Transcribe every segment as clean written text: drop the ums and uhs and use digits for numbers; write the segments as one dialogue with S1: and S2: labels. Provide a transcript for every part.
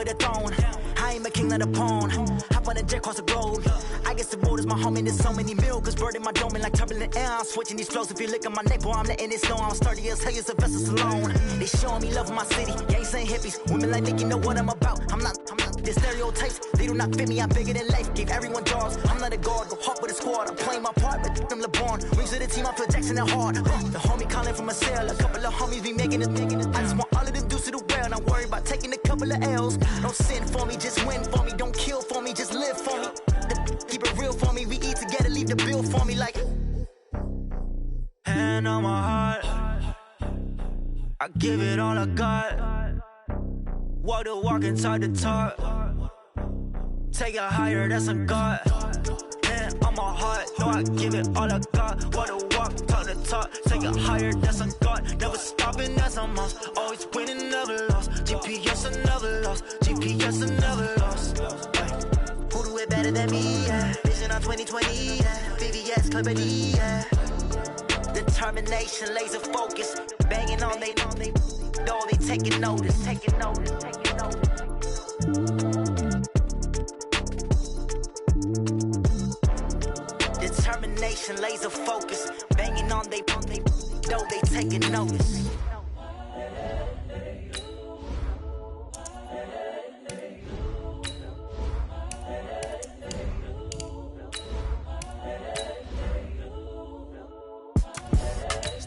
S1: with a throne. I ain't a king, not a pawn. Hop on a jet, cross the road. I guess the road is my home and there's so many mil. Cause bird in my dome and like turbulent air. I'm switching these flows. If you look at my neck, boy, I'm letting it snow. I'm sturdy as hell, as a vessel alone. They showing me love in my city. Gangsta hippies, women like Nicki know what I'm about. I'm not the stereotypes. They do not fit me, I'm bigger than life. Gave everyone jobs. I'm not a guard, go hard with a squad. I'm playing my part, but I'm LeBron. Rings of the team, I feel Jackson and hard. The homie calling from a cell. A couple of homies be making it. I just want all of them dudes to do well. Not worry about taking a couple of L's. Don't sin for me, just win for me. Don't kill for me, just live for me. Keep it real for me. We eat together, leave the bill for me like. Hand on my heart, I give it all I got. Walk the walk and talk the talk. Take it higher, that's a God. Hand on my heart, no, I give it all I got. Walk the walk, talk the talk. Take it higher, that's a God. Never stopping, that's a must. Always winning, never lost. GPS, I never lost. GPS, I never lost. Who do it better than me? Yeah. Vision on 2020, yeah. VVS, Clarity, yeah. Determination, laser focus. Banging on they know they taking notice. Taking notice. Determination, laser focus. Banging on they know they taking notice.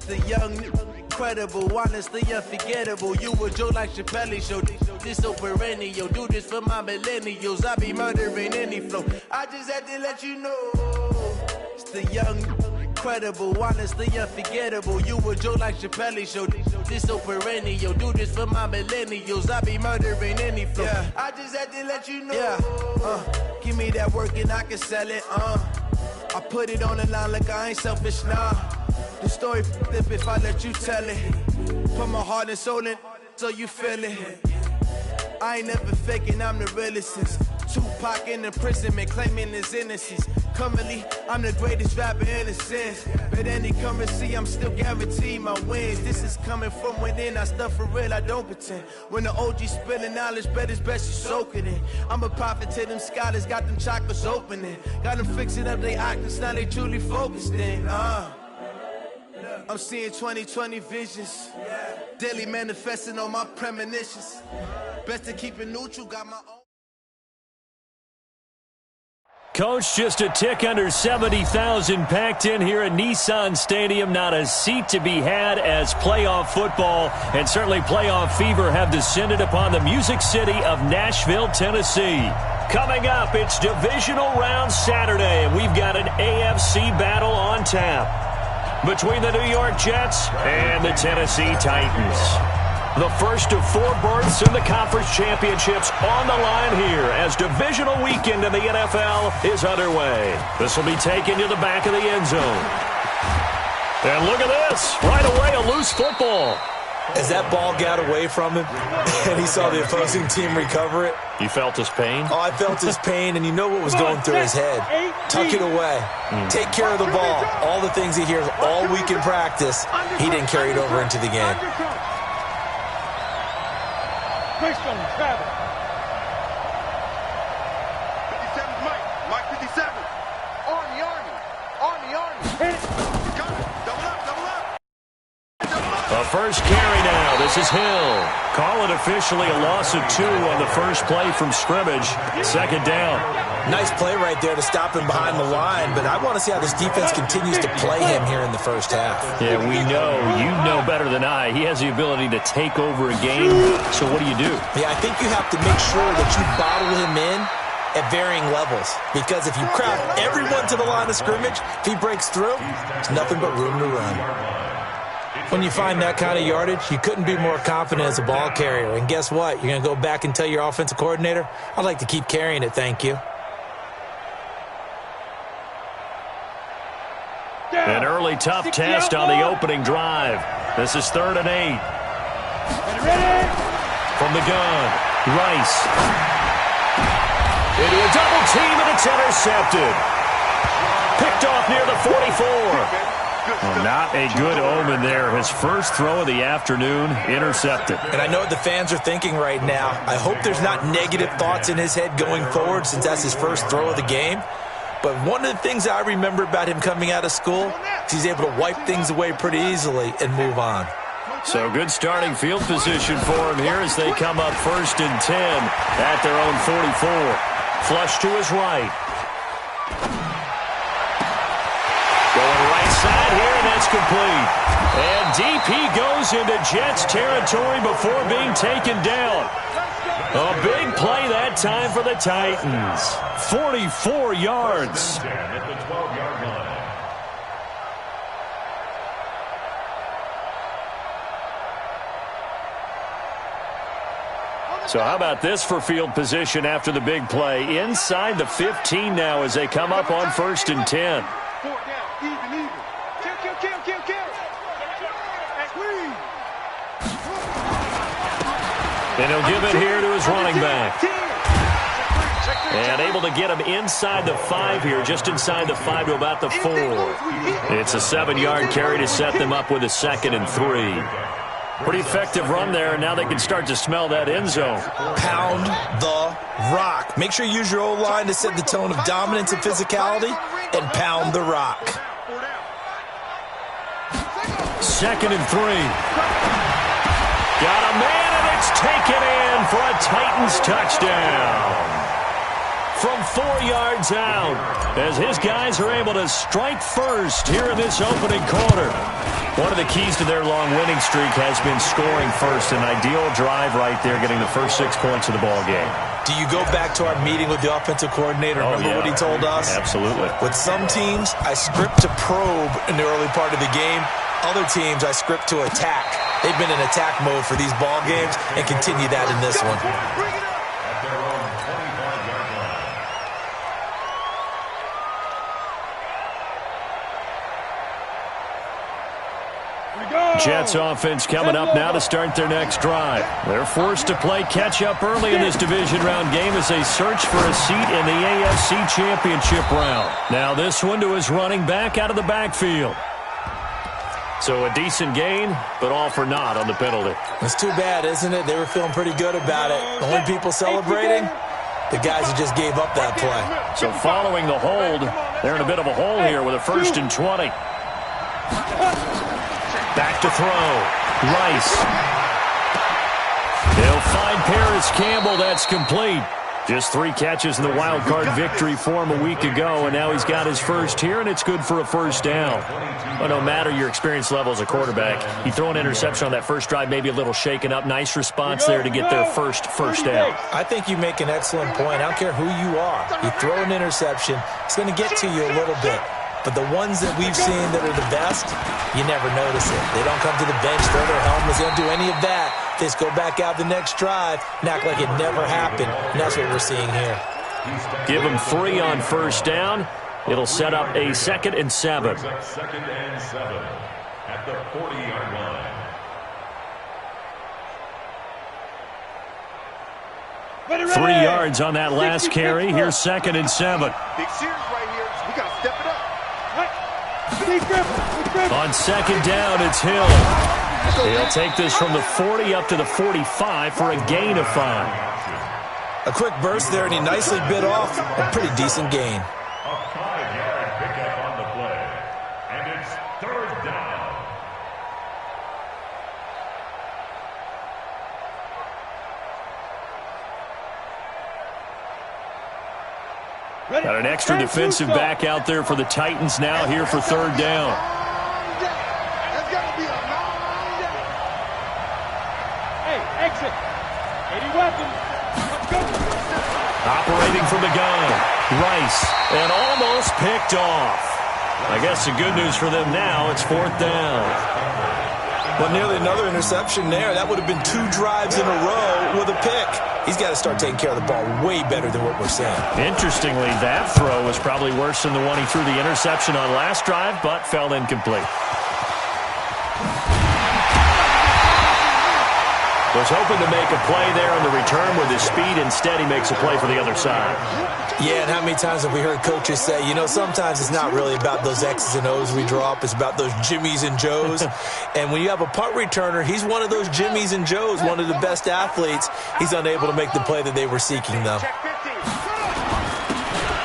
S2: The young, incredible, honestly unforgettable. You a Joe like Chappelle show. This so perennial. Do this for my millennials. I be murdering any flow. I just had to let you know. It's the young, incredible, honestly unforgettable. You a Joe like Chappelle show. This so perennial. Do this for my millennials. I be murdering any flow. Yeah. I just had to let you know. Yeah. Give me that work and I can sell it. I put it on the line like I ain't selfish, nah. The story flip if I let you tell it. Put my heart and soul in so you feel it. I ain't never faking, I'm the realest since Tupac in imprisonment, claiming his innocence. Currently, I'm the greatest rapper in a sense. But any currency, I'm still guaranteed my wins. This is coming from within, I stuff for real, I don't pretend. When the OG spilling knowledge, bet it's best you soak it in. I'm a prophet to them scholars, got them chakras opening. Got them fixing up their octaves, now they truly focused in. I'm seeing 2020 visions. Daily manifesting on my premonitions. Best to keep it neutral, got my own.
S3: Coach, just a tick under 70,000 packed in here at Nissan Stadium. Not a seat to be had as playoff football and certainly playoff fever have descended upon the Music City of Nashville, Tennessee. Coming up, it's Divisional Round Saturday, and we've got an AFC battle on tap between the New York Jets and the Tennessee Titans. The first of 4 berths in the conference championships on the line here as divisional weekend in the NFL is underway. This will be taken to the back of the end zone. And look at this. Right away, a loose football.
S4: As that ball got away from him and he saw the opposing team recover it.
S3: You felt his pain?
S4: Oh, I felt his pain, and you know what was going through his head. Tuck it away. Take care of the ball. All the things he hears all week in practice, he didn't carry it over into the game.
S5: Christian Travis. 57 Mike 57. Army. Hit it. Got it. Double up.
S3: A first carry now. This is Hill. Call it officially a loss of 2 on the first play from scrimmage. Second down.
S4: Nice play right there to stop him behind the line, but I want to see how this defense continues to play him here in the first half.
S3: Yeah, we know. You know better than I. He has the ability to take over a game. So what do you do?
S4: Yeah, I think you have to make sure that you bottle him in at varying levels, because if you crowd everyone to the line of scrimmage, if he breaks through, there's nothing but room to run. When you find that kind of yardage, you couldn't be more confident as a ball carrier. And guess what? You're going to go back and tell your offensive coordinator, I'd like to keep carrying it, thank you.
S3: An early tough test on the opening drive. This is 3rd and 8. From the gun, Rice. Into a double team, and it's intercepted. Picked off near the 44. Well, not a good omen there. His first throw of the afternoon intercepted.
S4: And I know what the fans are thinking right now. I hope there's not negative thoughts in his head going forward since that's his first throw of the game. But one of the things I remember about him coming out of school is he's able to wipe things away pretty easily and move on.
S3: So good starting field position for him here as they come up 1st and 10 at their own 44. Flush to his right. Going right side here, and that's complete. And deep he goes into Jets territory before being taken down. A big play that time for the Titans. 44 yards. So how about this for field position after the big play? Inside the 15 now as they come up on 1st and 10. And he'll give it here to his running back. And able to get him inside the 5 here, just inside the 5 to about the 4. It's a 7-yard carry to set them up with a 2nd and 3. Pretty effective run there, and now they can start to smell that end zone.
S4: Pound the rock. Make sure you use your O-line to set the tone of dominance and physicality, and pound the rock.
S3: 2nd and 3. Got a man, and it's taken in for a Titans touchdown. From 4 yards out, as his guys are able to strike first here in this opening quarter. One of the keys to their long winning streak has been scoring first. An ideal drive right there, getting the first 6 points of the ball game.
S4: Do you go back to our meeting with the offensive coordinator? Remember what he told us?
S3: Absolutely.
S4: With some teams, I script to probe in the early part of the game. Other teams, I script to attack. They've been in attack mode for these ball games and continue that in this one.
S3: Jets offense coming up now to start their next drive. They're forced to play catch-up early in this division round game as they search for a seat in the AFC Championship round. Now this one to his running back out of the backfield. So a decent gain, but all for naught on the penalty.
S4: It's too bad, isn't it? They were feeling pretty good about it. The only people celebrating, the guys who just gave up that play.
S3: So following the hold, they're in a bit of a hole here with a 1st and 20. Back to throw. Rice. They'll find Paris Campbell. That's complete. Just 3 catches in the wild card victory for him a week ago, and now he's got his first here, and it's good for a 1st down. But no matter your experience level as a quarterback, you throw an interception on that first drive, maybe a little shaken up. Nice response there to get their first down.
S4: I think you make an excellent point. I don't care who you are. You throw an interception, it's going to get to you a little bit. But the ones that we've seen that are the best, you never notice it. They don't come to the bench, throw their helmets, they don't do any of that. They just go back out the next drive and act like it never happened. And that's what we're seeing here.
S3: Give them 3 on 1st down. It'll set up a 2nd and 7.
S6: 2nd and 7 at the 40-yard line.
S3: 3 yards on that last carry. Here's 2nd and 7.
S5: Big series right here. We got to step it up.
S3: On 2nd down, it's Hill. He'll take this from the 40 up to the 45 for a gain of 5.
S4: A quick burst there, and he nicely bit off a pretty decent gain.
S6: A 5-yard pickup on the play. And it's 3rd down.
S3: Got an extra defensive back out there for the Titans now here for 3rd down.
S5: That's got to be a long day.
S7: Hey, exit. Any weapons? Let's go.
S3: Operating from the gun, Rice, and almost picked off. I guess the good news for them now, it's 4th down.
S4: But nearly another interception there. That would have been 2 drives in a row with a pick. He's got to start taking care of the ball way better than what we're seeing. Interestingly,
S3: that throw was probably worse than the one he threw the interception on last drive, but fell incomplete. Was hoping to make a play there on the return with his speed. Instead, he makes a play for the other side.
S4: Yeah, and how many times have we heard coaches say, you know, sometimes it's not really about those X's and O's we draw up. It's about those Jimmies and Joes. And when you have a punt returner, he's one of those Jimmies and Joes, one of the best athletes. He's unable to make the play that they were seeking, though.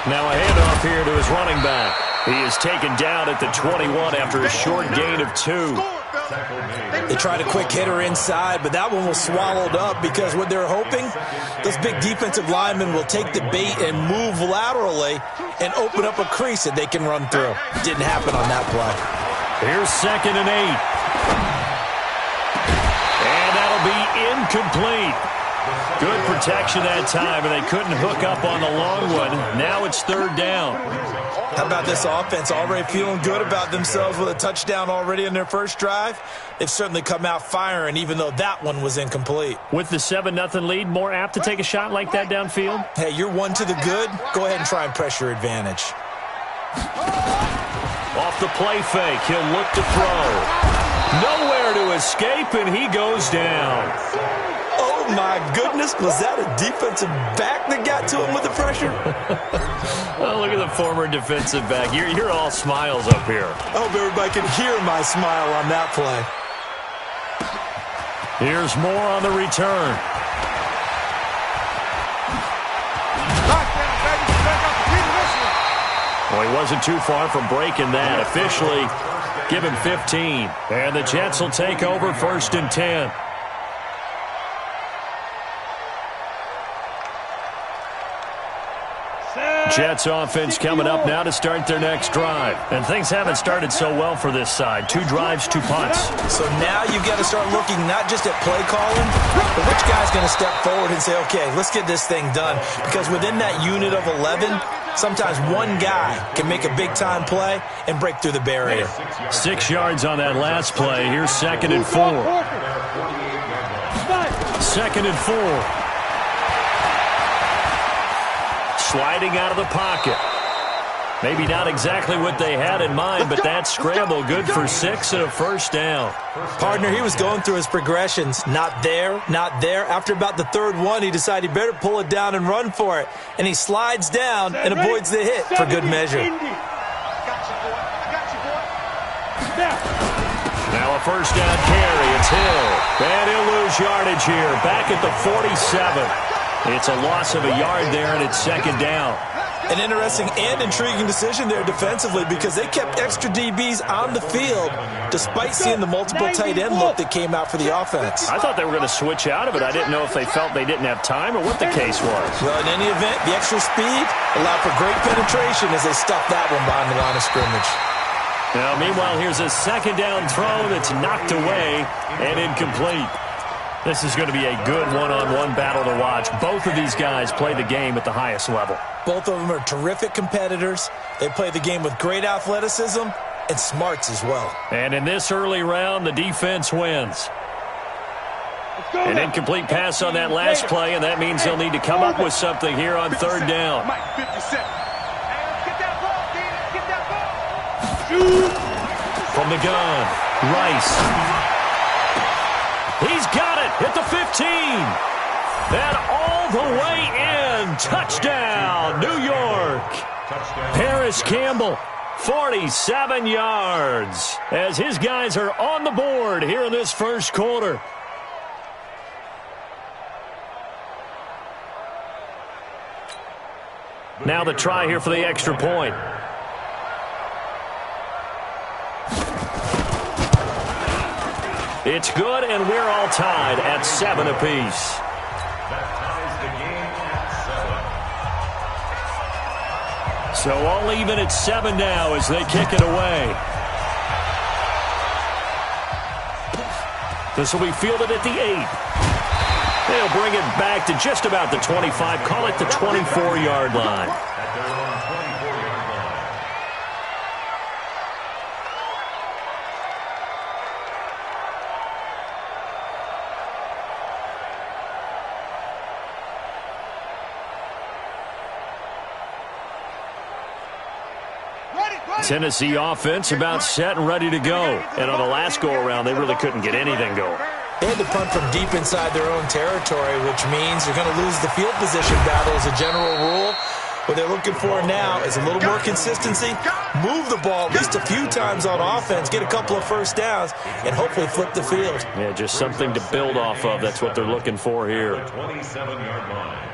S3: Now a handoff here to his running back. He is taken down at the 21 after a short gain of 2.
S4: They tried a quick hitter inside, but that one was swallowed up because what they're hoping, those big defensive linemen will take the bait and move laterally and open up a crease that they can run through. Didn't happen on that play.
S3: Here's 2nd and 8. And that'll be incomplete. Good protection that time, and they couldn't hook up on the long one. Now it's 3rd down.
S4: How about this offense already feeling good about themselves with a touchdown already in their first drive? They've certainly come out firing, even though that one was incomplete.
S3: With the 7-0 lead, more apt to take a shot like that downfield?
S4: Hey, you're one to the good. Go ahead and try and press your advantage.
S3: Off the play fake, he'll look to throw. Nowhere to escape, and he goes down.
S4: Oh, my goodness. Was that a defensive back that got to him with the pressure?
S3: Oh, look at the former defensive back. You're all smiles up here.
S4: I hope everybody can hear my smile on that play.
S3: Here's more on the return. Well, he wasn't too far from breaking that. Officially, give him 15. And the Jets will take over 1st and 10. Jets offense coming up now to start their next drive. And things haven't started so well for this side. 2 drives, 2 punts.
S4: So now you've got to start looking not just at play calling, but which guy's going to step forward and say, okay, let's get this thing done. Because within that unit of 11, sometimes one guy can make a big-time play and break through the barrier.
S3: 6 yards on that last play. Here's 2nd and 4. 2nd and 4. Sliding out of the pocket. Maybe not exactly what they had in mind, but that scramble good for 6 and a 1st down.
S4: Partner, he was going through his progressions. Not there, not there. After about the 3rd one, he decided he better pull it down and run for it. And he slides down and avoids the hit for good measure.
S3: Now a 1st down carry. It's Hill. And he'll lose yardage here. Back at the 47. It's a loss of a yard there, and it's 2nd down.
S4: An interesting and intriguing decision there defensively because they kept extra DBs on the field despite seeing the multiple tight end look that came out for the offense.
S3: I thought they were going to switch out of it. I didn't know if they felt they didn't have time or what the case was.
S4: Well, in any event, the extra speed allowed for great penetration as they stuffed that one behind the line of scrimmage.
S3: Now, meanwhile, here's a 2nd down throw that's knocked away and incomplete. This is going to be a good one-on-one battle to watch. Both of these guys play the game at the highest level.
S4: Both of them are terrific competitors. They play the game with great athleticism and smarts as well.
S3: And in this early round, the defense wins. An incomplete pass on that last play, and that means they'll need to come up with something here on 3rd down. From the gun, Rice. He's got it at the 15. And all the way in. Touchdown, New York. Paris Campbell, 47 yards. As his guys are on the board here in this 1st quarter. Now the try here for the extra point. It's good, and we're all tied at 7 apiece.
S6: That ties the game at 7.
S3: So all even at 7 now as they kick it away. This will be fielded at the 8. They'll bring it back to just about the 25. Call it the 24-yard line.
S6: At their own 24-yard line.
S3: Tennessee offense about set and ready to go. And on the last go-around, they really couldn't get anything going.
S4: They had to punt from deep inside their own territory, which means you're going to lose the field position battle as a general rule. What they're looking for now is a little more consistency, move the ball at least a few times on offense, get a couple of first downs, and hopefully flip the field.
S3: Yeah, just something to build off of. That's what they're looking for here.
S6: 27-yard line.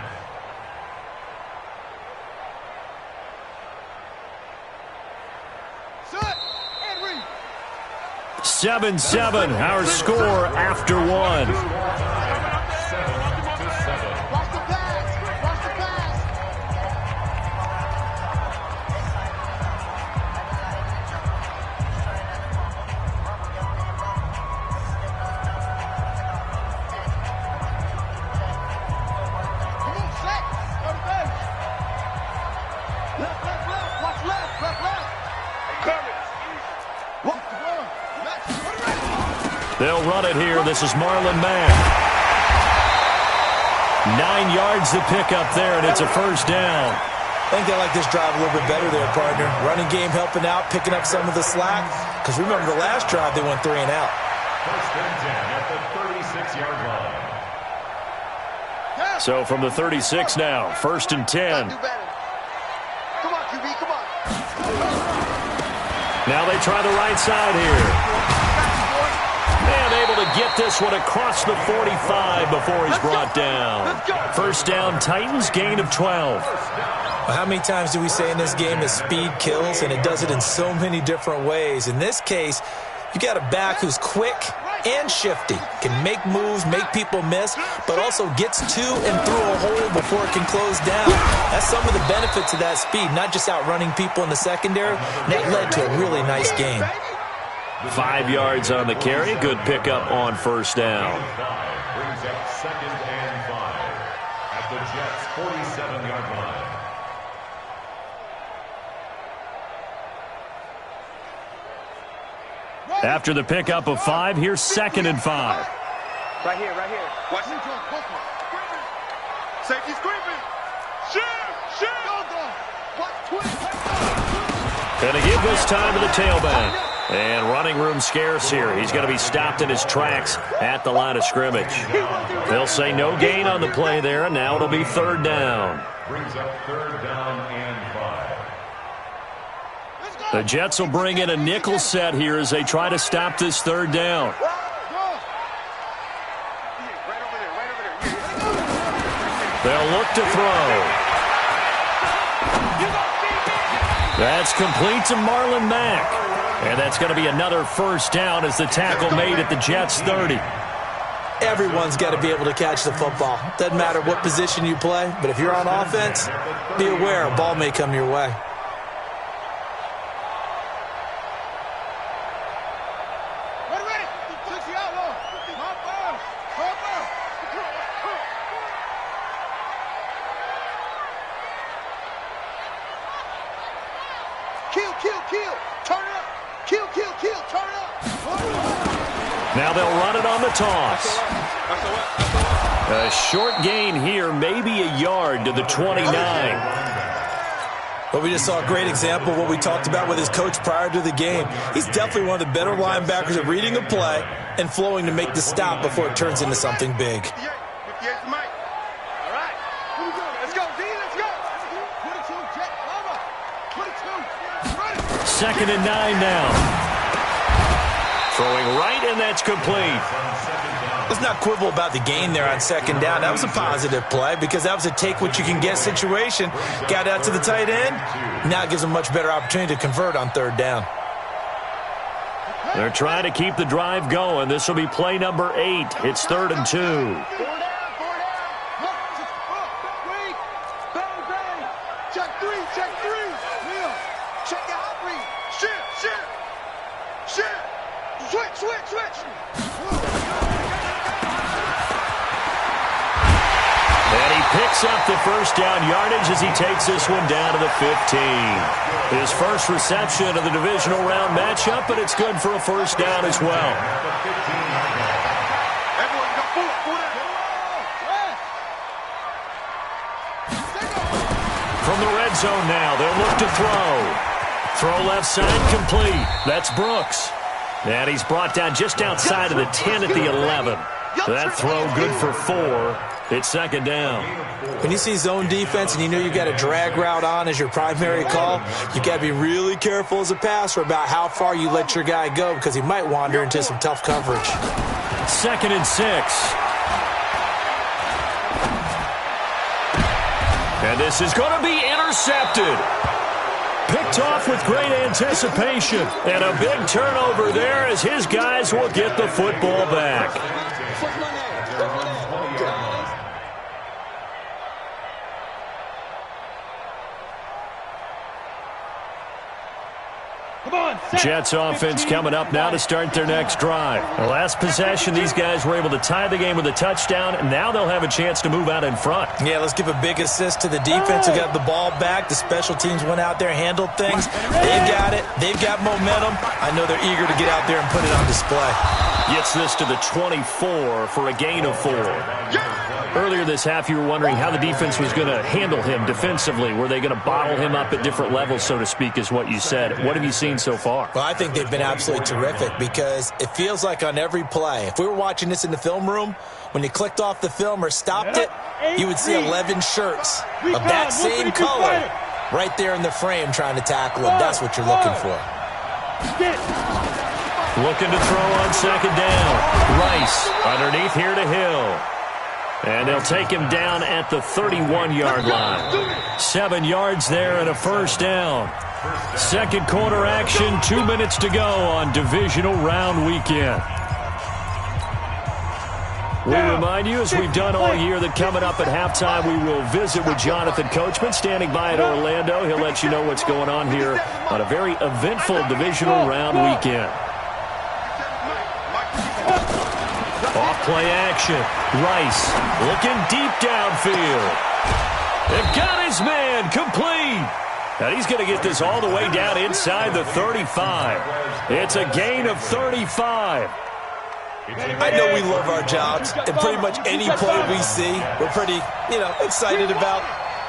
S3: 7-7, our score after one.
S6: 7-7.
S5: Watch the pass. Watch the pass. Come on, set. Go to base. Left, left, left. Watch left, left, left. Coming. Watch the run. Left. Go to right.
S3: They'll run it here. This is Marlon Mack. 9 yards to pick up there, and it's a first down.
S4: I think they like this drive a little bit better there, partner. Running game helping out, picking up some of the slack. Because remember, the last drive, they went 3 and out.
S6: First and 10 at the 36-yard line.
S3: So from the 36 now, first and 10.
S5: Do better. Come on, QB, come on.
S3: Now they try the right side here. And able to get this one across the 45 before he's brought down. First down, Titans, gain of 12.
S4: Well, how many times do we say in this game that speed kills, and it does it in so many different ways? In this case, you got a back who's quick and shifty, can make moves, make people miss, but also gets to and through a hole before it can close down. That's some of the benefits of that speed, not just outrunning people in the secondary. And that led to a really nice game.
S3: 5 yards on the carry. Good pickup on first down.
S6: Brings up 2nd and 5 at the Jets' 47-yard line.
S3: After the pickup of 5, here's 2nd and 5.
S7: Right here, right here.
S5: Watch it. Safety screaming. Shoot. Watch 20.
S3: Gonna give this time to the tailback. And running room scarce here. He's going to be stopped in his tracks at the line of scrimmage. They'll say no gain on the play there, and now it'll be 3rd down.
S6: Brings up 3rd down and 5.
S3: The Jets will bring in a nickel set here as they try to stop this 3rd down. They'll look to throw. That's complete to Marlon Mack. And that's going to be another first down as the tackle made at the Jets' 30.
S4: Everyone's got to be able to catch the football. Doesn't matter what position you play, but if you're on offense, be aware a ball may come your way.
S5: Kill. Turn it up. Kill. Turn it up.
S3: Now they'll run it on the toss. A short gain here, maybe a yard to the 29.
S4: But we just saw a great example of what we talked about with his coach prior to the game. He's definitely one of the better linebackers at reading a play and flowing to make the stop before it turns into something big.
S5: 58's the mic. All right. Let's go, D. Let's go. 22, Jet. Over. 22.
S3: 2nd and 9 now. Throwing right, and that's complete.
S4: Let's not quibble about the gain there on 2nd down. That was a positive play because that was a take-what-you-can-get situation. Got out to the tight end. Now it gives them a much better opportunity to convert on 3rd down.
S3: They're trying to keep the drive going. This will be play number 8. It's 3rd and 2.
S5: 4 down. Bang. Check 3. Wheel. Check the hot read. Shit. Switch.
S3: And he picks up the first down yardage as he takes this one down to the 15. His first reception of the divisional round matchup, but it's good for a first down as well.
S5: Everyone go forward.
S3: From the red zone now, they'll look to throw. Throw left side complete. That's Brooks. And he's brought down just outside of the 10 at the 11. That throw good for 4. It's second down.
S4: When you see zone defense and you know you've got a drag route on as your primary call, you've got to be really careful as a passer about how far you let your guy go because he might wander into some tough coverage.
S3: 2nd and 6. And this is going to be intercepted. Picked off with great anticipation. And a big turnover there as his guys will get the football back. Jets offense coming up now to start their next drive. The last possession, these guys were able to tie the game with a touchdown, and now they'll have a chance to move out in front.
S4: Yeah, let's give a big assist to the defense who got the ball back. The special teams went out there, handled things. They've got it. They've got momentum. I know they're eager to get out there and put it on display.
S3: Gets this to the 24 for a gain of 4. Earlier this half, you were wondering how the defense was going to handle him defensively. Were they going to bottle him up at different levels, so to speak, is what you said. What have you seen so far?
S4: Well, I think they've been absolutely terrific because it feels like on every play, if we were watching this in the film room, when you clicked off the film or stopped it, you would see 11 shirts of that same color right there in the frame trying to tackle him. That's what you're looking for.
S3: Looking to throw on second down. Rice underneath here to Hill. And they'll take him down at the 31-yard line. 7 yards there and a first down. Second quarter action, 2 minutes to go on divisional round weekend. We remind you, as we've done all year, that coming up at halftime, we will visit with Jonathan Coachman, standing by at Orlando. He'll let you know what's going on here on a very eventful divisional round weekend. Off play action. Rice looking deep downfield. They've got his man complete. And he's going to get this all the way down inside the 35. It's a gain of 35.
S4: I know we love our jobs, and pretty much any play we see, we're pretty, excited about.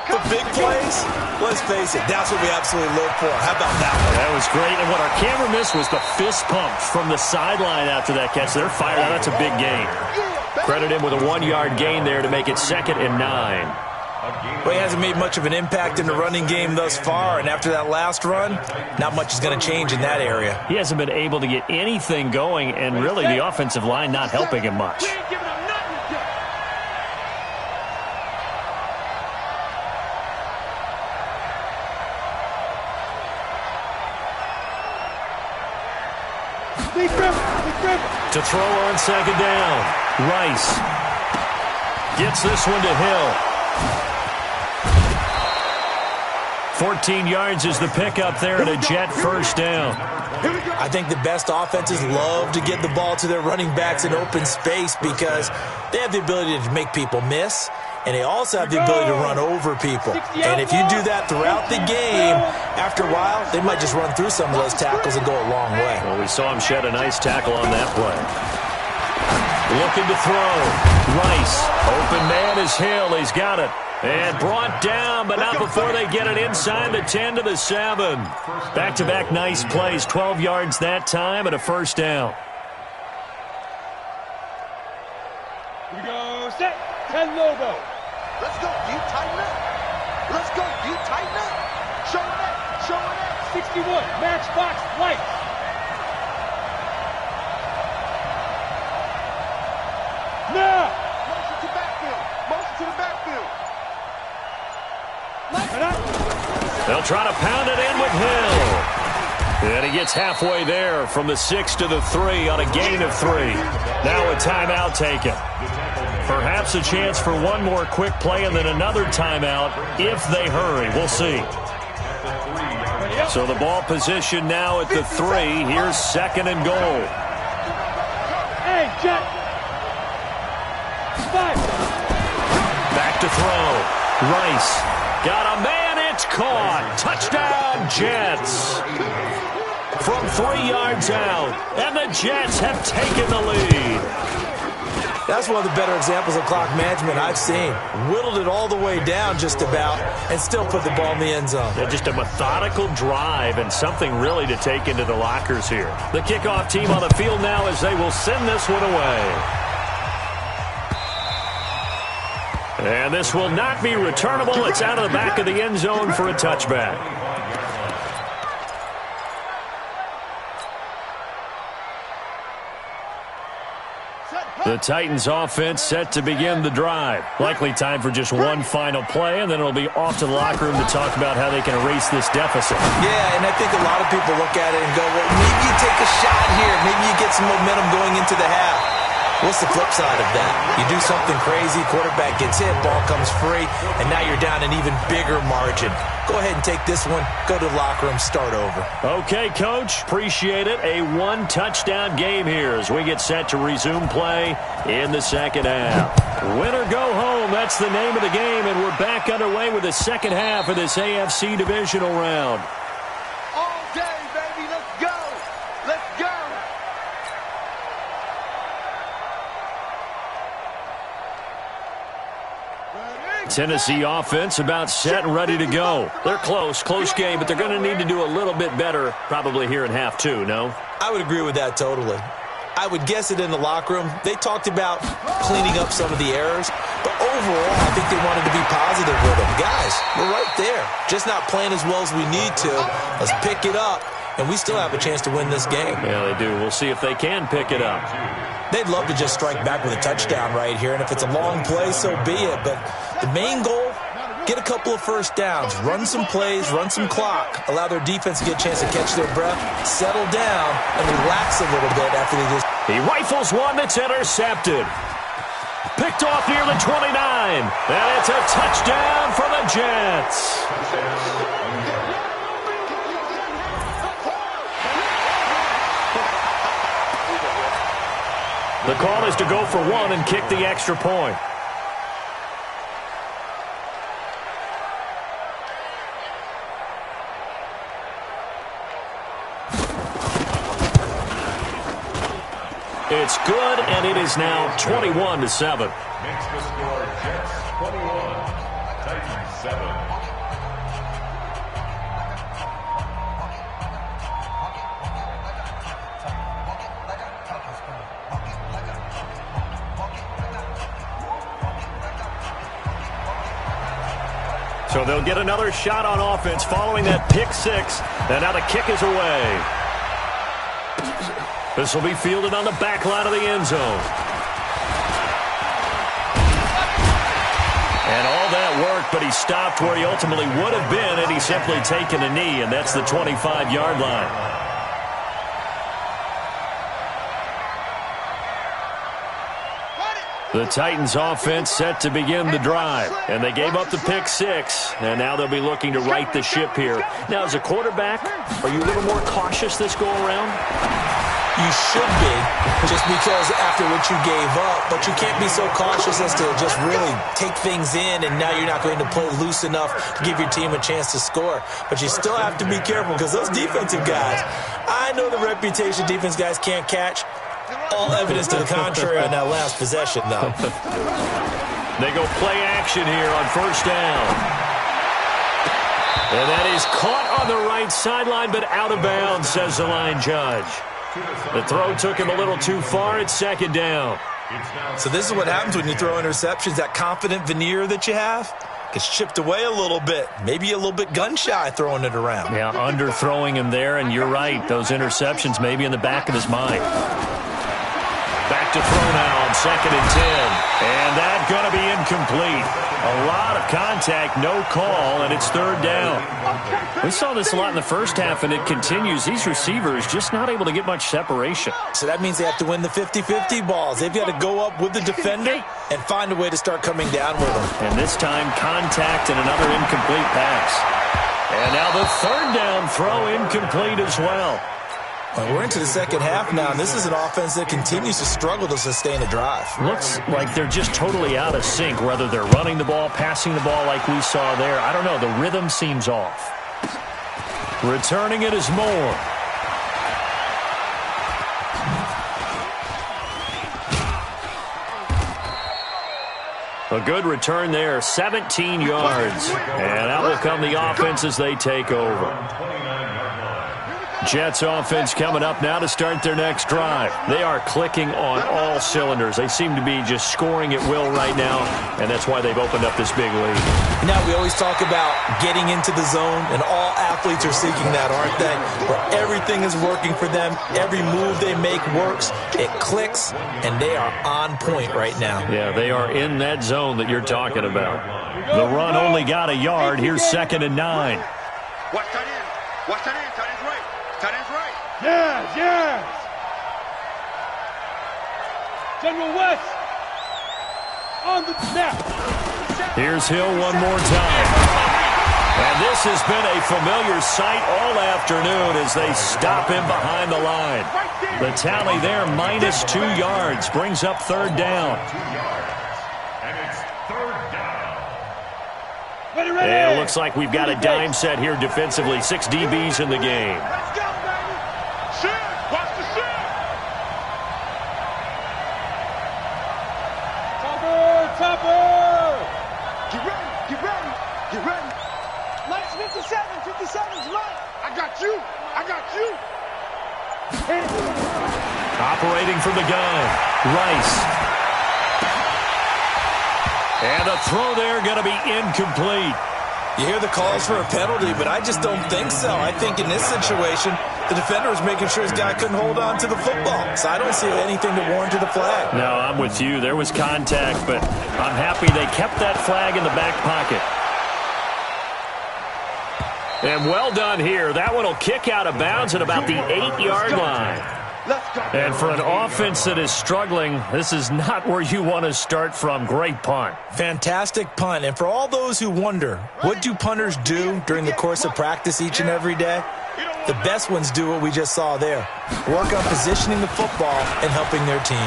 S4: The big plays, let's face it, that's what we absolutely live for. How about that one?
S3: That was great, and what our camera missed was the fist pump from the sideline after that catch. They're fired out. That's a big gain. Credit him with a 1-yard gain there to make it 2nd and 9.
S4: Well, he hasn't made much of an impact in the running game thus far, and after that last run, not much is going to change in that area.
S3: He hasn't been able to get anything going, and really the offensive line not helping him much. To throw on second down. Rice gets this one to Hill. 14 yards is the pickup there and a Jet first down.
S4: I think the best offenses love to get the ball to their running backs in open space because they have the ability to make people miss, and they also have the ability to run over people. And if you do that throughout the game, after a while, they might just run through some of those tackles and go a long way.
S3: Well, we saw him shed a nice tackle on that play. Looking to throw. Rice. Open man is Hill. He's got it. And brought down, but not before they get it inside the 10 to the 7. Back-to-back nice plays. 12 yards that time and a first down.
S5: Here we go. Set. 10 logo. Let's go. You tighten up. Let's go. You tighten up. Show it up. Show it up. 61. Matchbox light. Now. Motion to backfield. Motion to the backfield.
S3: They'll try to pound it in with Hill. And he gets halfway there from the 6 to the 3 on a gain of 3. Now a timeout taken. Perhaps a chance for one more quick play and then another timeout if they hurry. We'll see. So the ball position now at the 3. Here's 2nd and goal.
S5: Hey, Jet. 5.
S3: Back to throw. Rice. Got a man. It's caught. Touchdown, Jets. From 3 yards out. And the Jets have taken the lead.
S4: That's one of the better examples of clock management I've seen. Whittled it all the way down just about and still put the ball in the end zone.
S3: Yeah, just a methodical drive and something really to take into the lockers here. The kickoff team on the field now as they will send this one away. And this will not be returnable. It's out of the back of the end zone for a touchback. The Titans offense set to begin the drive. Likely time for just one final play, and then it'll be off to the locker room to talk about how they can erase this deficit.
S4: Yeah, and I think a lot of people look at it and go, well, maybe you take a shot here. Maybe you get some momentum going into the half. What's the flip side of that? You do something crazy, quarterback gets hit, ball comes free, and now you're down an even bigger margin. Go ahead and take this one, go to the locker room, start over.
S3: Okay, Coach, appreciate it. A one-touchdown game here as we get set to resume play in the second half. Win or go home, that's the name of the game, and we're back underway with the second half of this AFC divisional round.
S5: All day, baby, let's go! Let's go!
S3: Tennessee offense about set and ready to go. They're close game, but they're going to need to do a little bit better probably here in half two, no?
S4: I would agree with that totally. I would guess it in the locker room. They talked about cleaning up some of the errors, but overall, I think they wanted to be positive with them. Guys, we're right there. Just not playing as well as we need to. Let's pick it up, and we still have a chance to win this game.
S3: Yeah, they do. We'll see if they can pick it up.
S4: They'd love to just strike back with a touchdown right here, and if it's a long play, so be it. But the main goal, get a couple of first downs, run some plays, run some clock, allow their defense to get a chance to catch their breath, settle down, and relax a little bit after they just...
S3: He rifles one that's intercepted. Picked off near the 29, and it's a touchdown for the Jets. The call is to go for one and kick the extra point. It's good, and it is now 21-7.
S6: Makes the score Jets 21, Titans 7.
S3: So they'll get another shot on offense following that pick six. And now the kick is away. This will be fielded on the back line of the end zone. And all that worked, but he stopped where he ultimately would have been had he simply taken a knee, and that's the 25-yard line. The Titans offense set to begin the drive, and they gave up the pick six, and now they'll be looking to right the ship here. Now, as a quarterback, are you a little more cautious this go-around?
S4: You should be, just because after what you gave up, but you can't be so cautious as to just really take things in, and now you're not going to play loose enough to give your team a chance to score. But you still have to be careful, because those defensive guys, I know the reputation defense guys can't catch. All evidence to the contrary on that last possession, though.
S3: They go play action here on first down. And that is caught on the right sideline, but out of bounds, says the line judge. The throw took him a little too far. It's second down.
S4: So this is what happens when you throw interceptions. That confident veneer that you have gets chipped away a little bit. Maybe a little bit gun-shy throwing it around.
S3: Yeah, underthrowing him there, and you're right. Those interceptions may be in the back of his mind. Back to throw now on 2nd and 10. And that's going to be incomplete. A lot of contact, no call, and it's third down. We saw this a lot in the first half, and it continues. These receivers just not able to get much separation.
S4: So that means they have to win the 50-50 balls. They've got to go up with the defender and find a way to start coming down with them.
S3: And this time, contact and another incomplete pass. And now the third down throw incomplete as well.
S4: Well, we're into the second half now, and this is an offense that continues to struggle to sustain a drive.
S3: Looks like they're just totally out of sync, whether they're running the ball, passing the ball like we saw there. I don't know. The rhythm seems off. Returning it is Moore. A good return there, 17 yards. And that will come the offense as they take over. Jets offense coming up now to start their next drive. They are clicking on all cylinders. They seem to be just scoring at will right now, and that's why they've opened up this big lead.
S4: Now, we always talk about getting into the zone, and all athletes are seeking that, aren't they? Where everything is working for them. Every move they make works. It clicks, and they are on point right now.
S3: Yeah, they are in that zone that you're talking about. The run only got a yard. Here's 2nd and 9.
S5: Watch tight end. Watch tight end. Tight end's right. Tight end's right. Yes, yes. General West on the snap.
S3: Here's Hill one more time. And this has been a familiar sight all afternoon as they stop him behind the line. The tally there, minus 2 yards, brings up 3rd down.
S6: 2 yards. And it's 3rd down.
S5: Ready, ready.
S3: And it looks like we've got a dime set here defensively. 6 DBs in the game.
S5: Let's go, baby. Shit. Watch the shit. Topper. Get ready. Get ready. Get ready. Minus 57. 57's right. I got you. I got you.
S3: Operating from the gun, Rice. And the throw there going to be incomplete.
S4: You hear the calls for a penalty, but I just don't think so. I think in this situation, the defender was making sure his guy couldn't hold on to the football. So I don't see anything to warrant the flag.
S3: No, I'm with you. There was contact, but I'm happy they kept that flag in the back pocket. And well done here. That one will kick out of bounds at about the 8-yard line. And for an offense that is struggling, this is not where you want to start from. Great punt.
S4: Fantastic punt. And for all those who wonder, what do punters do during the course of practice each and every day? The best ones do what we just saw there. Work on positioning the football and helping their team.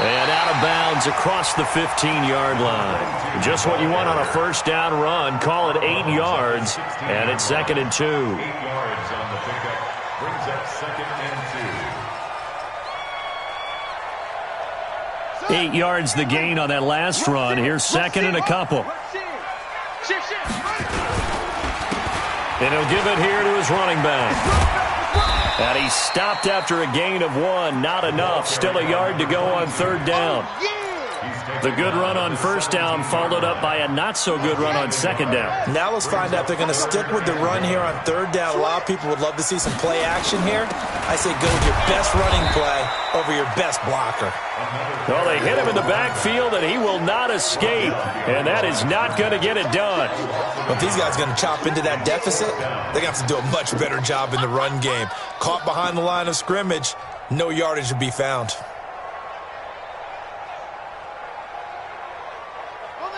S3: And out of bounds across the 15-yard line. Just what you want on a 1st down run. Call it 8 yards, and it's 2nd and 2.
S6: 8 yards on the pickup. Brings up 2nd and 2.
S3: 8 yards the gain on that last run. Here's 2nd and a couple. And he'll give it here to his running back. And he stopped after a gain of 1. Not enough. Still a yard to go on 3rd down. The good run on 1st down followed up by a not-so-good run on 2nd down.
S4: Now let's find out if they're going to stick with the run here on 3rd down. A lot of people would love to see some play action here. I say go with your best running play over your best blocker.
S3: Well, they hit him in the backfield, and he will not escape. And that is not going to get it done.
S4: But these guys are going to chop into that deficit. They're going to have to do a much better job in the run game. Caught behind the line of scrimmage, no yardage to be found.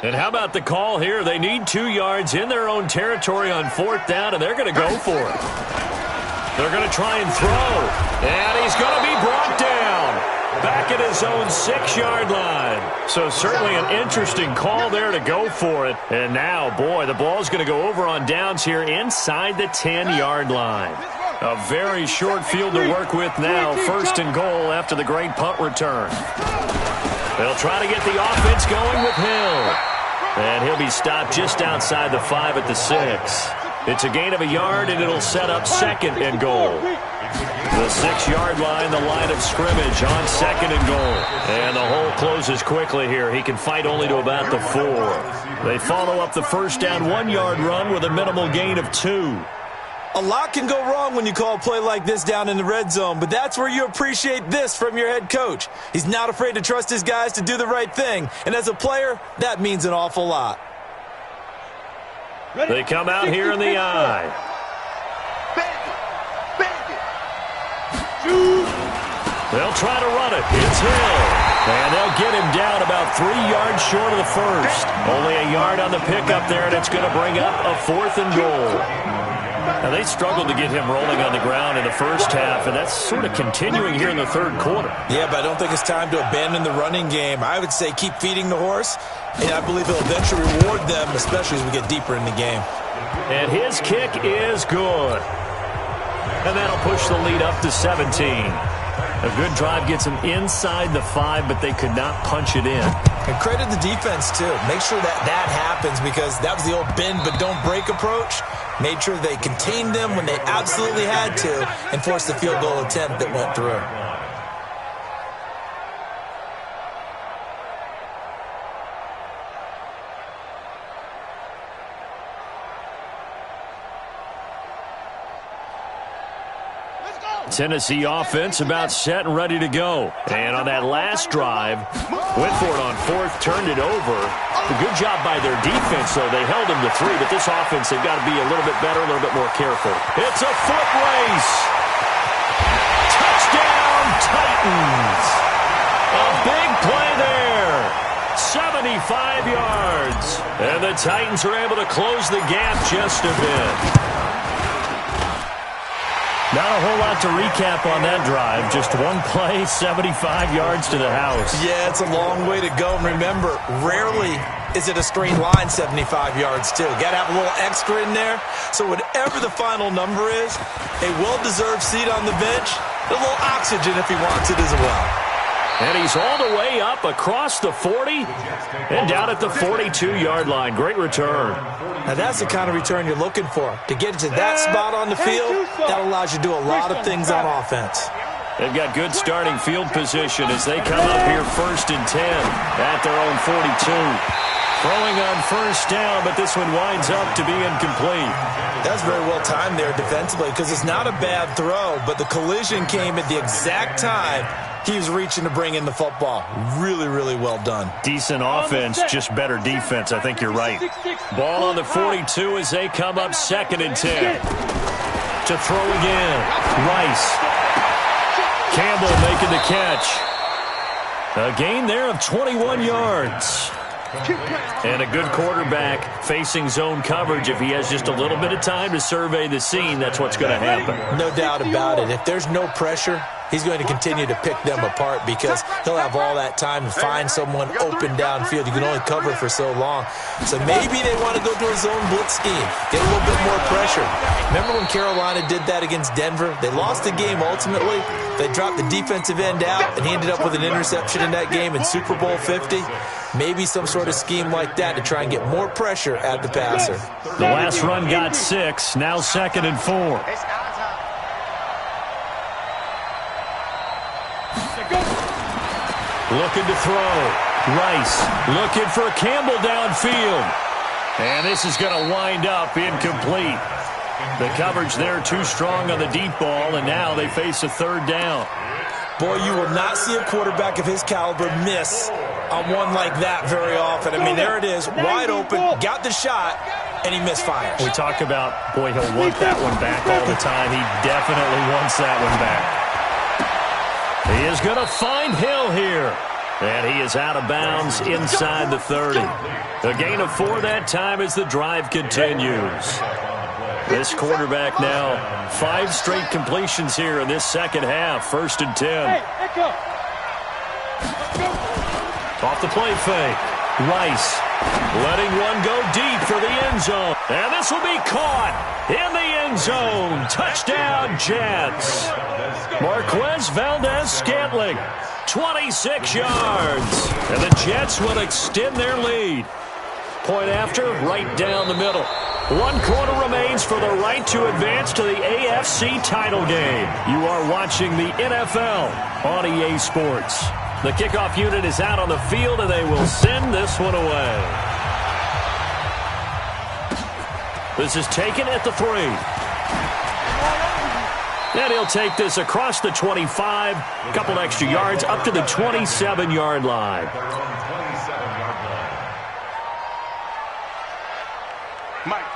S3: And how about the call here? They need 2 yards in their own territory on 4th down, and they're going to go for it. They're going to try and throw. And he's going to be brought down. Back at his own 6-yard line. So certainly an interesting call there to go for it. And now, boy, the ball's going to go over on downs here inside the 10-yard line. A very short field to work with now. 1st and goal after the great punt return. They'll try to get the offense going with Hill. And he'll be stopped just outside the 5 at the 6. It's a gain of a yard, and it'll set up 2nd and goal. The 6-yard line, the line of scrimmage on 2nd and goal. And the hole closes quickly here. He can fight only to about the 4. They follow up the 1st down 1-yard run with a minimal gain of 2.
S4: A lot can go wrong when you call a play like this down in the red zone, but that's where you appreciate this from your head coach. He's not afraid to trust his guys to do the right thing, and as a player, that means an awful lot.
S3: They come out here in the eye. They'll try to run it. It's Hill. And they'll get him down about 3 yards short of the 1st. Only a yard on the pickup there, and it's going to bring up a 4th and goal. Now, they struggled to get him rolling on the ground in the 1st half, and that's sort of continuing here in the 3rd quarter.
S4: Yeah, but I don't think it's time to abandon the running game. I would say keep feeding the horse, and I believe he'll eventually reward them, especially as we get deeper in the game.
S3: And his kick is good. And that'll push the lead up to 17. A good drive gets them inside the 5, but they could not punch it in.
S4: And credit the defense, too. Make sure that happens, because that was the old bend but don't break approach. Made sure they contained them when they absolutely had to and forced the field goal attempt that went through.
S3: Tennessee offense about set and ready to go. And on that last drive, went for it on 4th, turned it over. A good job by their defense, though. They held them to 3, but this offense, they've got to be a little bit better, a little bit more careful. It's a foot race. Touchdown, Titans. A big play there. 75 yards. And the Titans are able to close the gap just a bit. Not a whole lot to recap on that drive. Just one play, 75 yards to the house.
S4: Yeah, it's a long way to go. And remember, rarely is it a straight line 75 yards, too. Got to have a little extra in there. So whatever the final number is, a well-deserved seat on the bench, a little oxygen if he wants it as well.
S3: And he's all the way up across the 40 and down at the 42-yard line. Great return.
S4: Now, that's the kind of return you're looking for. To get to that spot on the field, that allows you to do a lot of things on offense.
S3: They've got good starting field position as they come up here 1st and 10 at their own 42. Throwing on 1st down, but this one winds up to be incomplete.
S4: That's very well timed there defensively, because it's not a bad throw, but the collision came at the exact time he was reaching to bring in the football. Really, really well done.
S3: Decent offense, just better defense. I think you're right. Ball on the 42 as they come up 2nd and 10. To throw again. Rice. Campbell making the catch. A gain there of 21 yards. And a good quarterback facing zone coverage. If he has just a little bit of time to survey the scene, that's what's going to happen.
S4: No doubt about it. If there's no pressure, he's going to continue to pick them apart, because he'll have all that time to find someone open downfield. You can only cover for so long. So maybe they want to go to a zone blitz scheme, get a little bit more pressure. Remember when Carolina did that against Denver? They lost the game ultimately. They dropped the defensive end out, and he ended up with an interception in that game in Super Bowl 50. Maybe some sort of scheme like that to try and get more pressure at the passer.
S3: The last run got 6, now 2nd and 4. Looking to throw. Rice looking for Campbell downfield. And this is going to wind up incomplete. The coverage there too strong on the deep ball, and now they face a 3rd down.
S4: Boy, you will not see a quarterback of his caliber miss on one like that very often. I mean, there it is, wide open, got the shot, and he misfires.
S3: We talk about, boy, he'll want that one back all the time. He definitely wants that one back. He is going to find Hill here. And he is out of bounds inside the 30. A gain of 4 that time as the drive continues. This quarterback now 5 straight completions here in this second half. 1st and 10. Off the play fake. Rice letting one go deep for the end zone. And this will be caught in the end zone. Touchdown, Jets. Marquez Valdez-Scantling, 26 yards. And the Jets will extend their lead. Point after, right down the middle. 1 quarter remains for the right to advance to the AFC title game. You are watching the NFL on EA Sports. The kickoff unit is out on the field, and they will send this one away. This is taken at the 3. And he'll take this across the 25, a couple extra yards, up to the 27-yard line.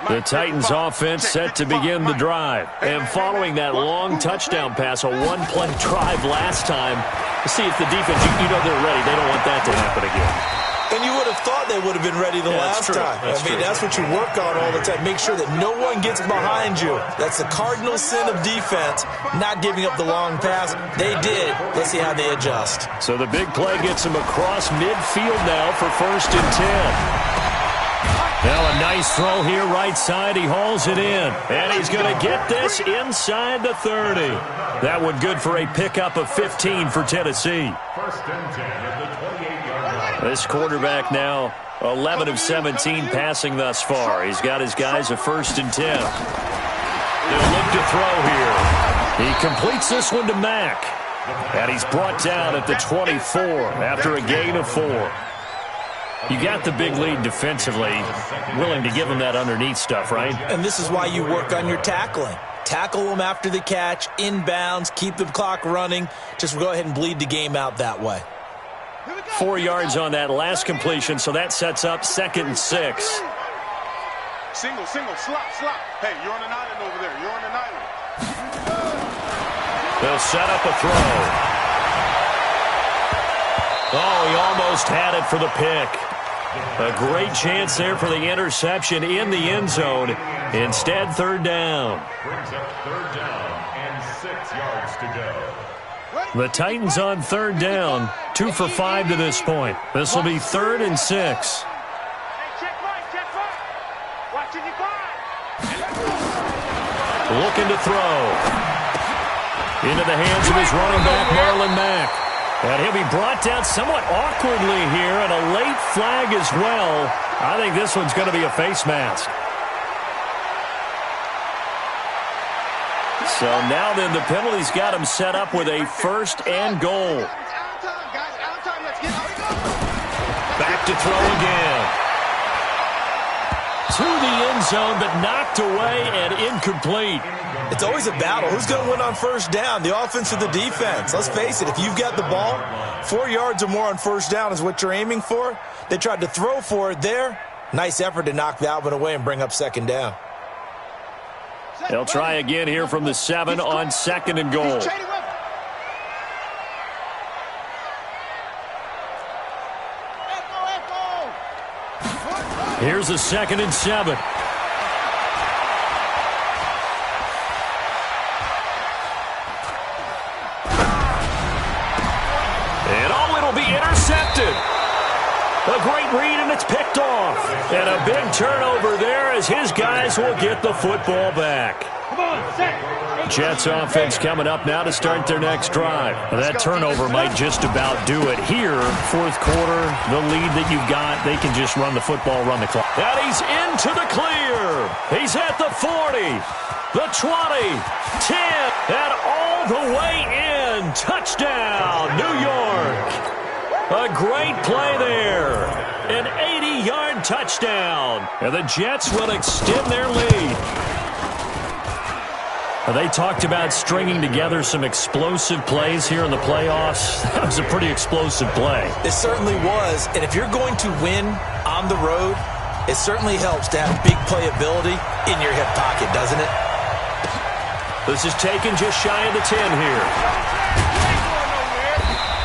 S3: The Titans offense set to begin the drive. And following that long touchdown pass, a one-play drive last time, to see if the defense, you know they're ready. They don't want that to happen again.
S4: And you would have thought they would have been ready the last time. That's what you work on all the time. Make sure that no one gets behind you. That's the cardinal sin of defense, not giving up the long pass. They did. Let's see how they adjust.
S3: So the big play gets them across midfield now for 1st and 10. Now a nice Nice throw here, right side. He hauls it in. And he's going to get this inside the 30. That one good for a pickup of 15 for Tennessee.
S6: First and 10 at the 28-yard line.
S3: This quarterback now 11 of 17 passing thus far. He's got his guys a first and 10. They'll look to throw here. He completes this one to Mack. And he's brought down at the 24 after a gain of 4. You got the big lead defensively, willing to give him that underneath stuff, right?
S4: And this is why you work on your tackling. Tackle them after the catch, inbounds, keep the clock running. Just go ahead and bleed the game out that way.
S3: 4 yards on that last completion, so that sets up 2nd and 6.
S5: Single, slot. Hey, you're on an island over there. You're on an island.
S3: They'll set up a throw. Oh, he almost had it for the pick. A great chance there for the interception in the end zone. Instead, 3rd down.
S6: Brings up 3rd down and 6 yards to go.
S3: The Titans on 3rd down, 2 for 5 to this point. This will be 3rd and 6.
S5: Check right. Watching you find.
S3: Looking to throw. Into the hands of his running back, Marlon Mack. And he'll be brought down somewhat awkwardly here, and a late flag as well. I think this one's going to be a face mask. So now then the penalty's got him set up with a 1st and goal. Back to throw again. To the end zone, but knocked away and incomplete.
S4: It's always a battle. Who's going to win on 1st down, the offense or the defense? Let's face it, if you've got the ball, 4 yards or more on 1st down is what you're aiming for. They tried to throw for it there. Nice effort to knock that one away and bring up 2nd down.
S3: They'll try again here from the 7 on 2nd and goal. Here's a 2nd and 7. It'll be intercepted. A great read, and it's picked off. And a big turnover there as his guys will get the football back. Jets offense coming up now to start their next drive. That turnover might just about do it here. 4th quarter, the lead that you've got, they can just run the football, run the clock. And he's into the clear. He's at the 40, the 20, 10, and all the way in. Touchdown, New York. A great play there. An 80-yard touchdown. And the Jets will extend their lead. They talked about stringing together some explosive plays here in the playoffs. That was a pretty explosive play.
S4: It certainly was. And if you're going to win on the road, it certainly helps to have big playability in your hip pocket, doesn't it?
S3: This is taken just shy of the 10 here.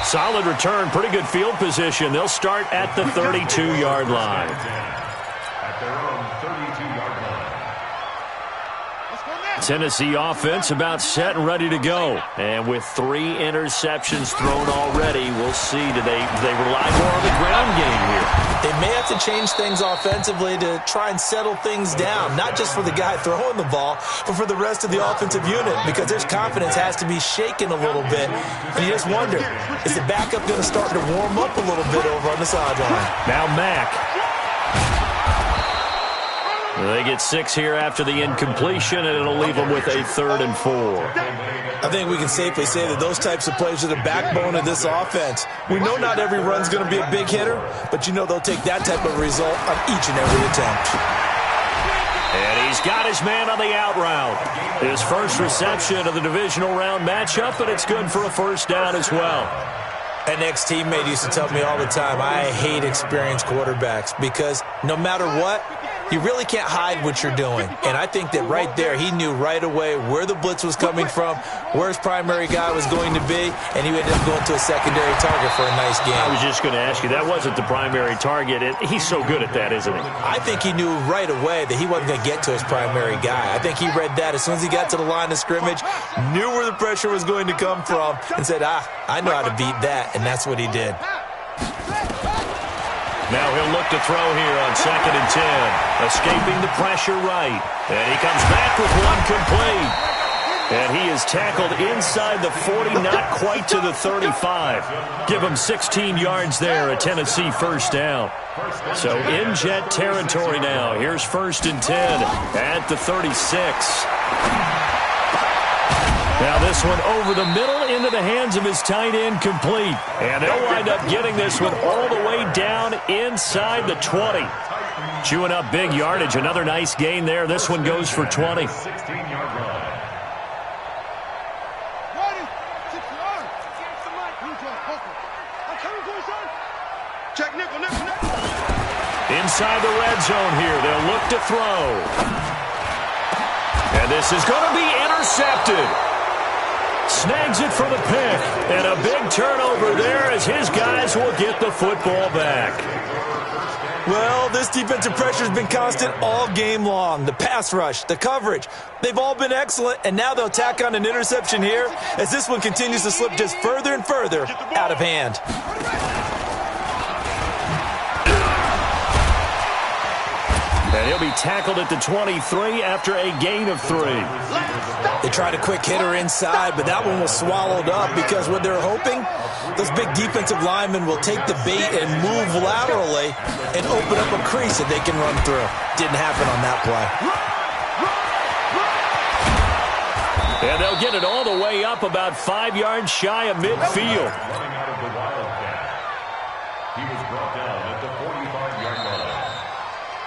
S3: Solid return, pretty good field position. They'll start at the 32-yard line.
S6: At their own 32-yard line.
S3: Tennessee offense about set and ready to go. And with 3 interceptions thrown already, we'll see. Do they rely more on the ground game here?
S4: They may have to change things offensively to try and settle things down, not just for the guy throwing the ball, but for the rest of the offensive unit, because their confidence has to be shaken a little bit. And you just wonder, is the backup going to start to warm up a little bit over on the sideline?
S3: Now Mack. They get 6 here after the incompletion, and it'll leave them with a 3rd and 4.
S4: I think we can safely say that those types of plays are the backbone of this offense. We know not every run's going to be a big hitter, but you know they'll take that type of result on each and every attempt.
S3: And he's got his man on the out route. His first reception of the divisional round matchup, and it's good for a 1st down as well.
S4: An ex-teammate used to tell me all the time, I hate experienced quarterbacks because no matter what, you really can't hide what you're doing. And I think that right there, he knew right away where the blitz was coming from, where his primary guy was going to be, and he ended up going to a secondary target for a nice game.
S3: I was just going to ask you, that wasn't the primary target. He's so good at that, isn't he?
S4: I think he knew right away that he wasn't going to get to his primary guy. I think he read that as soon as he got to the line of scrimmage, knew where the pressure was going to come from, and said, I know how to beat that, and that's what he did.
S3: Now he'll look to throw here on 2nd and 10. Escaping the pressure right. And he comes back with one complete. And he is tackled inside the 40, not quite to the 35. Give him 16 yards there, a Tennessee first down. So in Jet territory now. Here's 1st and 10 at the 36. Now this one over the middle into the hands of his tight end, complete. And they'll wind up getting this one all the way down inside the 20. Chewing up big yardage. Another nice gain there. This one goes for 20. Inside the red zone here. They'll look to throw. And this is going to be intercepted. Snags it for the pick. And a big turnover there as his guys will get the football back.
S4: Well, this defensive pressure has been constant all game long. The pass rush, the coverage, they've all been excellent, and now they'll tack on an interception here as this one continues to slip just further and further out of hand.
S3: And he'll be tackled at the 23 after a gain of 3.
S4: They tried a quick hitter inside, but that one was swallowed up because what they're hoping, those big defensive linemen will take the bait and move laterally and open up a crease that they can run through. Didn't happen on that play.
S3: And they'll get it all the way up about 5 yards shy of midfield.
S6: Running out of the Wildcat. He was brought down at the 45-yard line.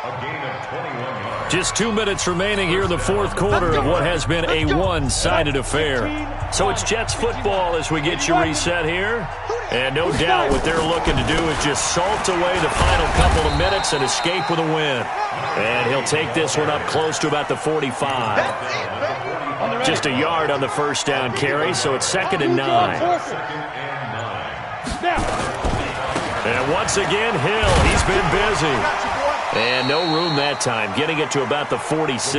S6: A gain of 21 yards.
S3: Just 2 minutes remaining here in the fourth quarter of what has been a one-sided affair. So it's Jets football as we get you reset here. And no doubt what they're looking to do is just salt away the final couple of minutes and escape with a win. And he'll take this one up close to about the 45. Just a yard on the first down carry, so it's 2nd and 9. And once again, Hill, he's been busy. And no room that time, getting it to about the 46.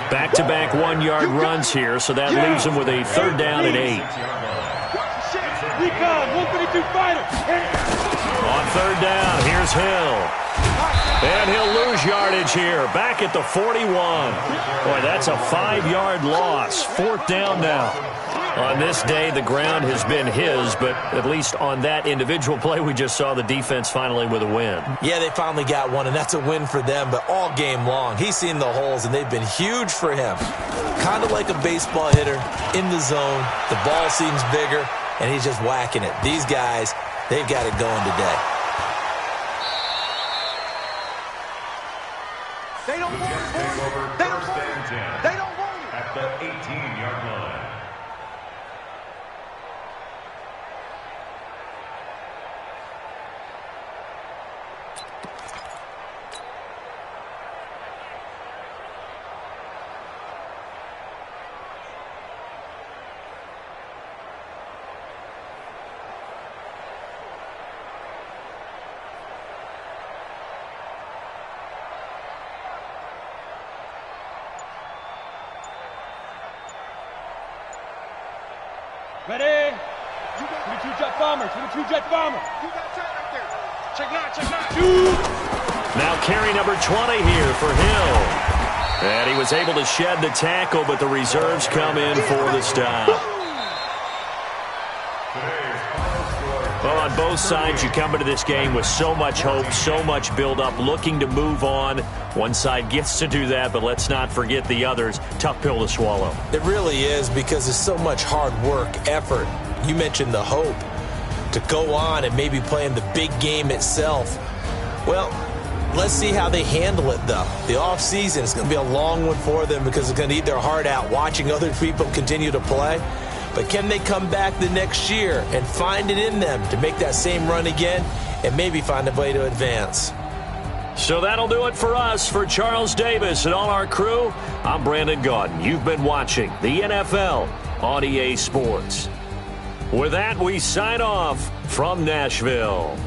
S3: Back-to-back 1-yard runs here, so that leaves him with a 3rd down and 8. On 3rd down, here's Hill. And he'll lose yardage here, back at the 41. Boy, that's a 5-yard loss. 4th down now. On this day, the ground has been his, but at least on that individual play, we just saw the defense finally with a win.
S4: Yeah, they finally got one, and that's a win for them, but all game long, he's seen the holes, and they've been huge for him. Kind of like a baseball hitter in the zone. The ball seems bigger, and he's just whacking it. These guys, they've got it going today.
S5: They don't want it. They don't want it. They don't want it.
S6: At the 18-yard line.
S5: Ready? 22 Jet Bomber, 22 Jet Bomber. You got that right there. Check not.
S3: Now carry number 20 here for Hill. And he was able to shed the tackle, but the reserves come in for the stop. Well, on both sides, you come into this game with so much hope, so much build-up, looking to move on. One side gets to do that, but let's not forget the others. Tough pill to swallow.
S4: It really is because there's so much hard work, effort. You mentioned the hope to go on and maybe play in the big game itself. Well, let's see how they handle it, though. The offseason is going to be a long one for them because they're going to eat their heart out watching other people continue to play. But can they come back the next year and find it in them to make that same run again and maybe find a way to advance?
S3: So that'll do it for us. For Charles Davis and all our crew, I'm Brandon Gaudin. You've been watching the NFL on EA Sports. With that, we sign off from Nashville.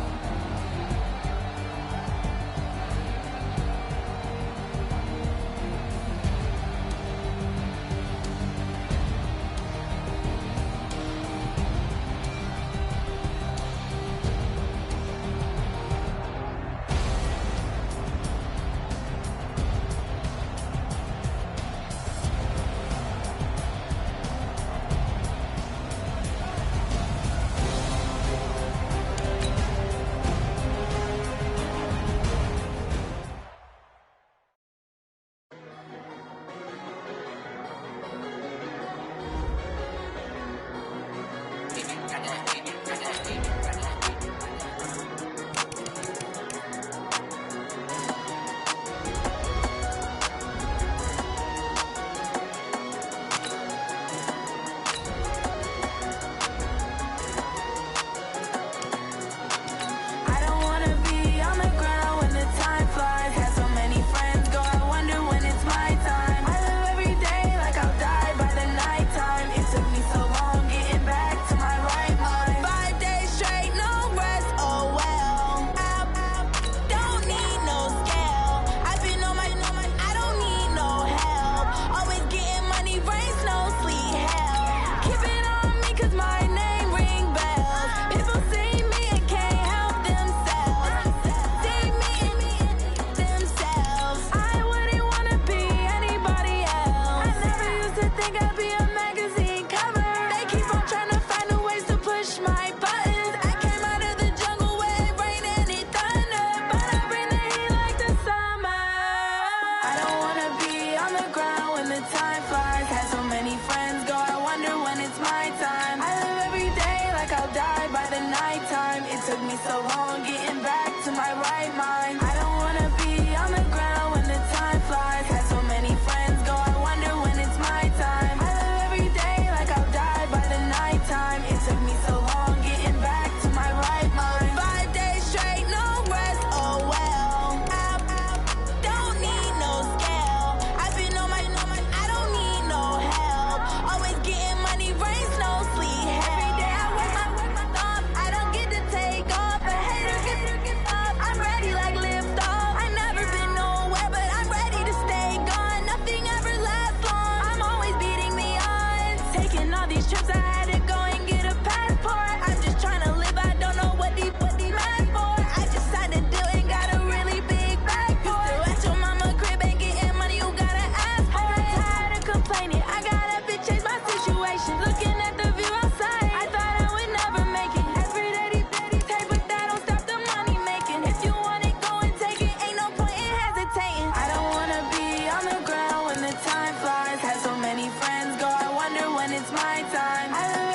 S8: time flies. Had so many friends go, I wonder when it's my time. I live every day like I'll die by the nighttime. It took me so long getting back to my right mind. I don't wanna be on the ground when the time flies. Had so many friends go, I wonder when it's my time. I live every day like I'll die by the nighttime. It took me so long getting back to my right mind. 5 days straight, no rest, oh well. Don't need no scale. I've been on my, I don't need no help. Always getting money, rain, snow, sleet. Every day I work my thumb. I don't get to take off. A hater get up. I'm ready like lift off. I never been nowhere, but I'm ready to stay gone. Nothing ever lasts long. I'm always beating the odds. Taking all these trips, I had to go and get a passport. I'm just trying to live. I don't know what these mad for. I just signed a deal and got a really big bag for it. Still at your mama crib and getting money, you gotta ask for it. I got tired of complaining. I got up and changed my situation. Looking at the view outside, I thought I would never make it. Every day they take, but that don't stop the money making. If you want it, go and take it. Ain't no point in hesitating. I don't wanna be on the ground when the time flies. Had so many friends go, I wonder when it's my time. I